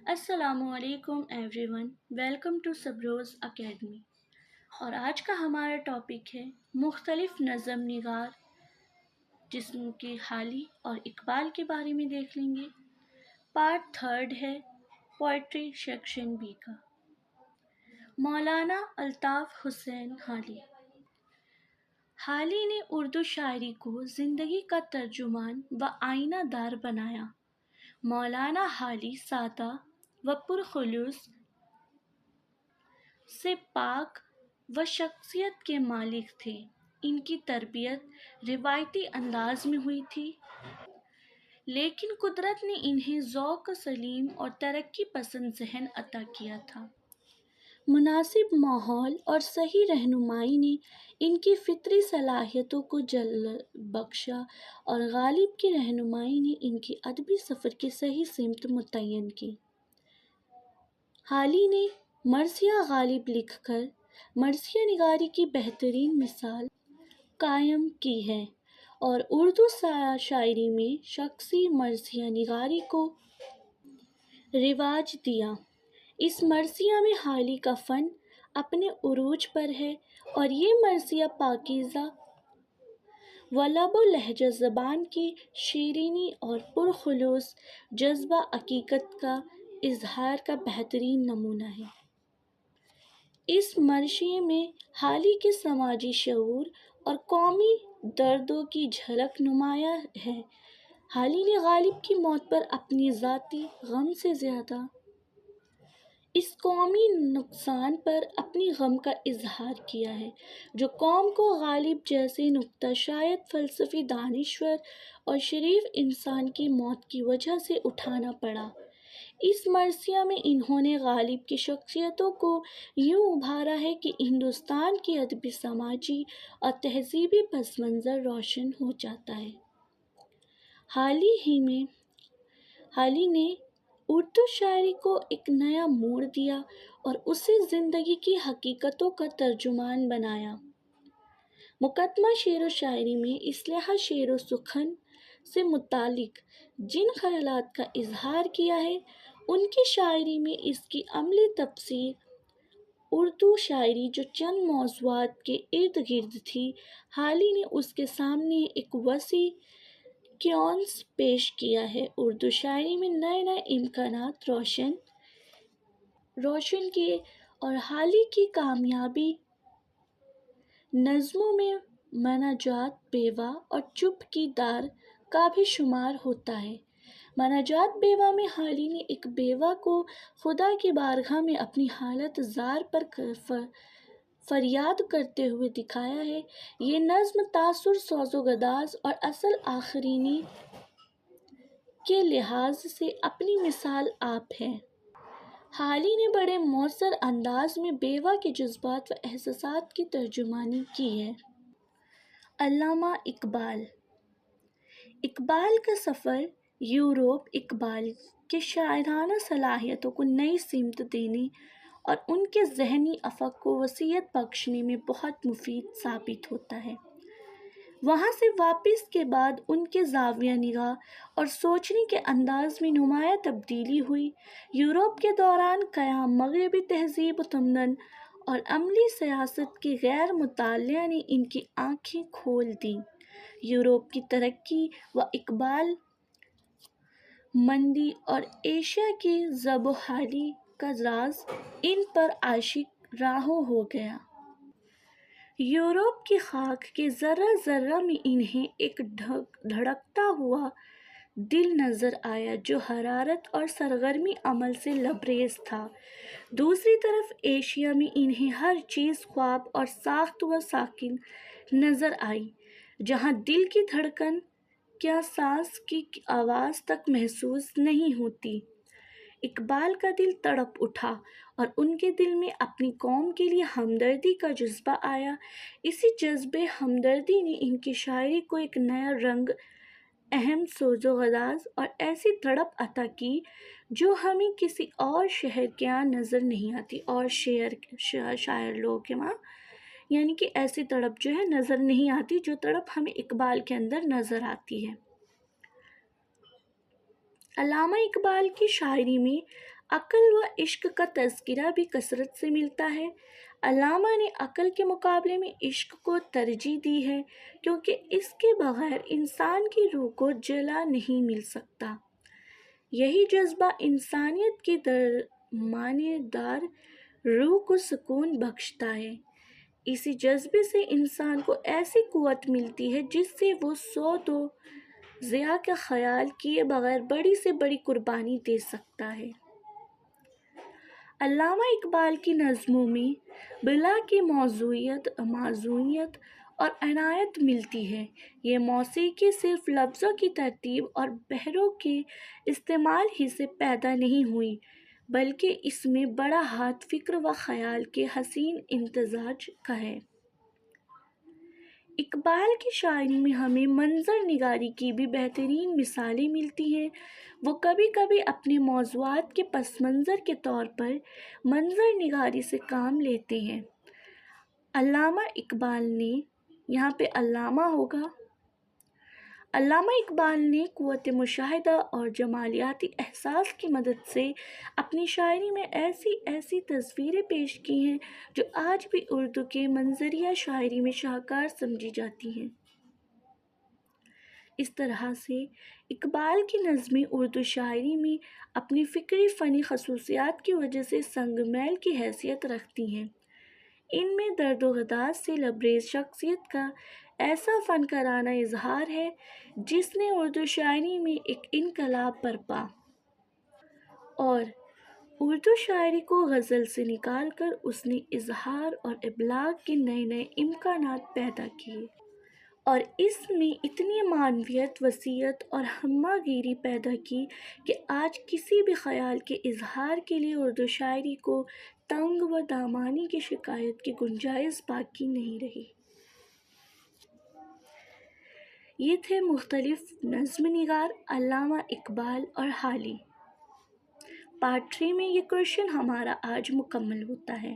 السلام علیکم everyone, welcome to سبروز اکیڈمی۔ اور آج کا ہمارا ٹاپک ہے مختلف نظم نگار، جسم کے حالی اور اقبال کے بارے میں دیکھ لیں گے۔ پارٹ تھرڈ ہے پوئٹری سیکشن بی کا۔ مولانا الطاف حسین حالی۔ حالی نے اردو شاعری کو زندگی کا ترجمان و آئینہ دار بنایا۔ مولانا حالی سادہ و پرخلوص سے پاک و شخصیت کے مالک تھے۔ ان کی تربیت روایتی انداز میں ہوئی تھی، لیکن قدرت نے انہیں ذوق سلیم اور ترقی پسند ذہن عطا کیا تھا۔ مناسب ماحول اور صحیح رہنمائی نے ان کی فطری صلاحیتوں کو جل بخشا، اور غالب کی رہنمائی نے ان کی ادبی سفر کی صحیح سمت متعین کی۔ حالی نے مرثیہ غالب لکھ کر مرثیہ نگاری کی بہترین مثال قائم کی ہے اور اردو شاعری میں شخصی مرثیہ نگاری کو رواج دیا۔ اس مرثیہ میں حالی کا فن اپنے عروج پر ہے، اور یہ مرثیہ پاکیزہ و لب و لہجہ زبان کی شیرینی اور پرخلوص جذبہ عقیدت کا اظہار کا بہترین نمونہ ہے۔ اس مرثیے میں حالی کے سماجی شعور اور قومی دردوں کی جھلک نمایاں ہے۔ حالی نے غالب کی موت پر اپنی ذاتی غم سے زیادہ اس قومی نقصان پر اپنی غم کا اظہار کیا ہے، جو قوم کو غالب جیسے نکتہ شاید فلسفی دانشور اور شریف انسان کی موت کی وجہ سے اٹھانا پڑا۔ اس مرثیہ میں انہوں نے غالب کی شخصیتوں کو یوں ابھارا ہے کہ ہندوستان کی ادبی، سماجی اور تہذیبی پس منظر روشن ہو جاتا ہے۔ حالی نے اردو شاعری کو ایک نیا موڑ دیا اور اسے زندگی کی حقیقتوں کا ترجمان بنایا۔ مقدمہ شعر و شاعری میں اصطلاح شعر و سخن سے متعلق جن خیالات کا اظہار کیا ہے، ان کی شاعری میں اس کی عملی تفسیر اردو شاعری جو چند موضوعات کے ارد گرد تھی، حالی نے اس کے سامنے ایک وسیع کینوس پیش کیا ہے۔ اردو شاعری میں نئے نئے امکانات روشن کیے، اور حالی کی کامیابی نظموں میں مناجات بیوہ اور چپ کی دار کا بھی شمار ہوتا ہے۔ مناجات بیوہ میں حالی نے ایک بیوہ کو خدا کی بارگاہ میں اپنی حالت زار پر فریاد کرتے ہوئے دکھایا ہے۔ یہ نظم تاثر، سوز و گداز اور اصل آفرینی کے لحاظ سے اپنی مثال آپ ہے۔ حالی نے بڑے مؤثر انداز میں بیوہ کے جذبات و احساسات کی ترجمانی کی ہے۔ علامہ اقبال۔ اقبال کا سفر یورپ اقبال کے شاعرانہ صلاحیتوں کو نئی سمت دینے اور ان کے ذہنی افق کو وسعت بخشنے میں بہت مفید ثابت ہوتا ہے۔ وہاں سے واپسی کے بعد ان کے زاویہ نگاہ اور سوچنے کے انداز میں نمایاں تبدیلی ہوئی۔ یورپ کے دوران قیام مغربی تہذیب و تمدن اور عملی سیاست کے غیر مطالعہ نے ان کی آنکھیں کھول دیں۔ یورپ کی ترقی و اقبال مندی اور ایشیا کی زوال و حالی کا راز ان پر آشکار ہو گیا۔ یورپ کی خاک کے ذرہ ذرہ میں انہیں ایک دھڑکتا ہوا دل نظر آیا جو حرارت اور سرگرم عمل سے لبریز تھا۔ دوسری طرف ایشیا میں انہیں ہر چیز خواب اور ساخت و ساکن نظر آئی، جہاں دل کی دھڑکن کیا سانس کی آواز تک محسوس نہیں ہوتی۔ اقبال کا دل تڑپ اٹھا اور ان کے دل میں اپنی قوم کے لیے ہمدردی کا جذبہ آیا۔ اسی جذبۂ ہمدردی نے ان کی شاعری کو ایک نیا رنگ، اہم سوز و گداز اور ایسی تڑپ عطا کی جو ہمیں کسی اور شاعر کے یہاں نظر نہیں آتی۔ اور شاعر لوگوں کے وہاں یعنی کہ ایسی تڑپ جو ہے نظر نہیں آتی جو تڑپ ہمیں اقبال کے اندر نظر آتی ہے۔ علامہ اقبال کی شاعری میں عقل و عشق کا تذکرہ بھی کثرت سے ملتا ہے۔ علامہ نے عقل کے مقابلے میں عشق کو ترجیح دی ہے کیونکہ اس کے بغیر انسان کی روح کو جلا نہیں مل سکتا۔ یہی جذبہ انسانیت کی درمیانے دار روح کو سکون بخشتا ہے۔ اسی جذبے سے انسان کو ایسی قوت ملتی ہے جس سے وہ سود و ضیاع کا خیال کیے بغیر بڑی سے بڑی قربانی دے سکتا ہے۔ علامہ اقبال کی نظموں میں بلا کی موزونیت اور عنایت ملتی ہے۔ یہ موسیقی صرف لفظوں کی ترتیب اور بحروں کے استعمال ہی سے پیدا نہیں ہوئی بلکہ اس میں بڑا ہاتھ فکر و خیال کے حسین امتزاج کا ہے۔ اقبال کی شاعری میں ہمیں منظر نگاری کی بھی بہترین مثالیں ملتی ہیں۔ وہ کبھی کبھی اپنے موضوعات کے پس منظر کے طور پر منظر نگاری سے کام لیتے ہیں۔ علامہ اقبال نے یہاں پہ علامہ اقبال نے قوت مشاہدہ اور جمالیاتی احساس کی مدد سے اپنی شاعری میں ایسی تصویریں پیش کی ہیں جو آج بھی اردو کے منظریہ شاعری میں شاہکار سمجھی جاتی ہیں۔ اس طرح سے اقبال کی نظمیں اردو شاعری میں اپنی فکری فنی خصوصیات کی وجہ سے سنگ میل کی حیثیت رکھتی ہیں۔ ان میں درد و غداز سے لبریز شخصیت کا ایسا فنکارانہ اظہار ہے جس نے اردو شاعری میں ایک انقلاب برپا اور اردو شاعری کو غزل سے نکال کر اس نے اظہار اور ابلاغ کے نئے امکانات پیدا کیے اور اس میں اتنی معنویت، وسعت اور ہمہ گیری پیدا کی کہ آج کسی بھی خیال کے اظہار کے لیے اردو شاعری کو تنگ و دامانی کی شکایت کی گنجائش باقی نہیں رہی۔ یہ تھے مختلف نظم نگار علامہ اقبال اور حالی۔ پارٹ 3 میں یہ کویشچن ہمارا آج مکمل ہوتا ہے۔